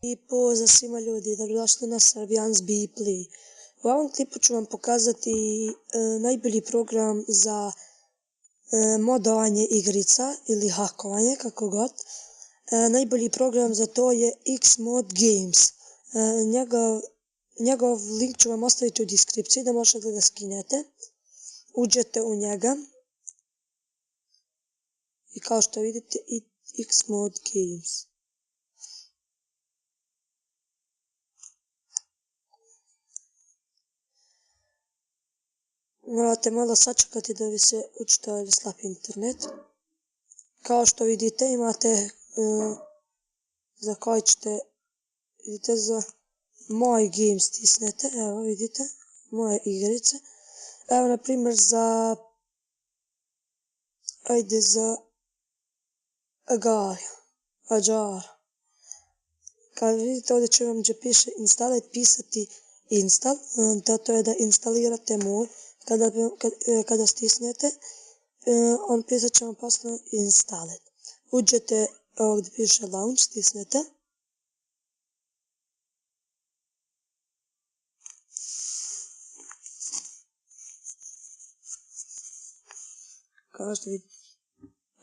I pozdrav svima ljudi, dobrodošli na Serbians Play. U ovom klipu ću vam pokazati najbolji program za modovanje igrica ili hakovanje, kako god. Najbolji program za to je Xmod Games. Njegov link ću vam ostaviti u deskripciji da možete da ga skinete. Uđete u njega i kao što vidite Xmod Games. Morate malo sačekati da bi se učitao slab internet. Kao što vidite imate za koji ćete, vidite za moj game stisnete, evo vidite, moje igrice. Evo na primjer za Agar. Kad vidite ovdje će vam gdje piše installate pisati install, da to je da instalirate mod. Kada stisnete, on pisat će vam posle installate. Uđete ovdje piše launch, stisnete. Kao što vidite,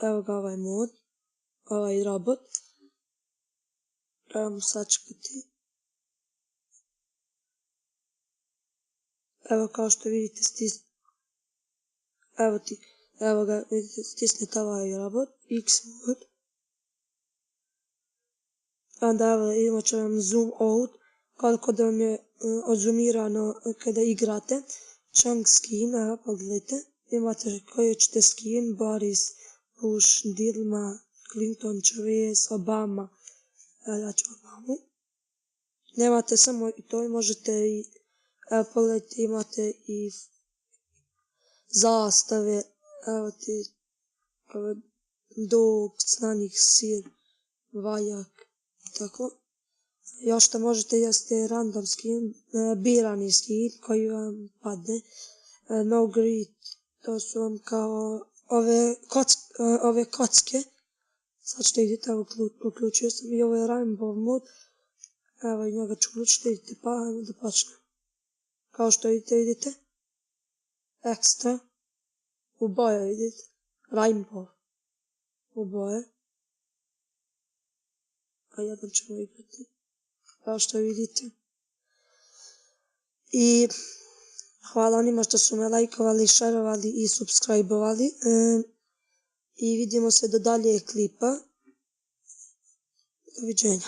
evo ga ovaj mod, ovaj robot. Trebamo sačekati. Evo kao što vidite evo ga vidite, stisnete ovaj robot, Xmod. Onda evo imat će vam zoom out, koliko da vam je odzoomirano kada igrate. Chunk skin, evo pogledajte, imate koji ćete skin, Boris, Bush, Dilma, Clinton, Chavez, Obama, ja ću Obamu. Nemate samo i to, možete i, evo pogledajte, imate i zastave, evo ti dog, snanih sir, vajak, tako. Još što možete jeste random skin, birani skin koji vam padne, no greed, to su vam kao ove kocke. Sad ćete vidjeti, evo uključio sam i ovo je rainbow mod, evo i njega ću uključiti, vidite, pa ajmo da počnemo. Kao što vidite, ekstra, u boje vidite, rainbow, u boje, a jedan ćemo igrati, kao što vidite. I hvala onima što su me lajkovali, šerovali i subscribe-ovali. I vidimo se do dalje klipa. Doviđenja.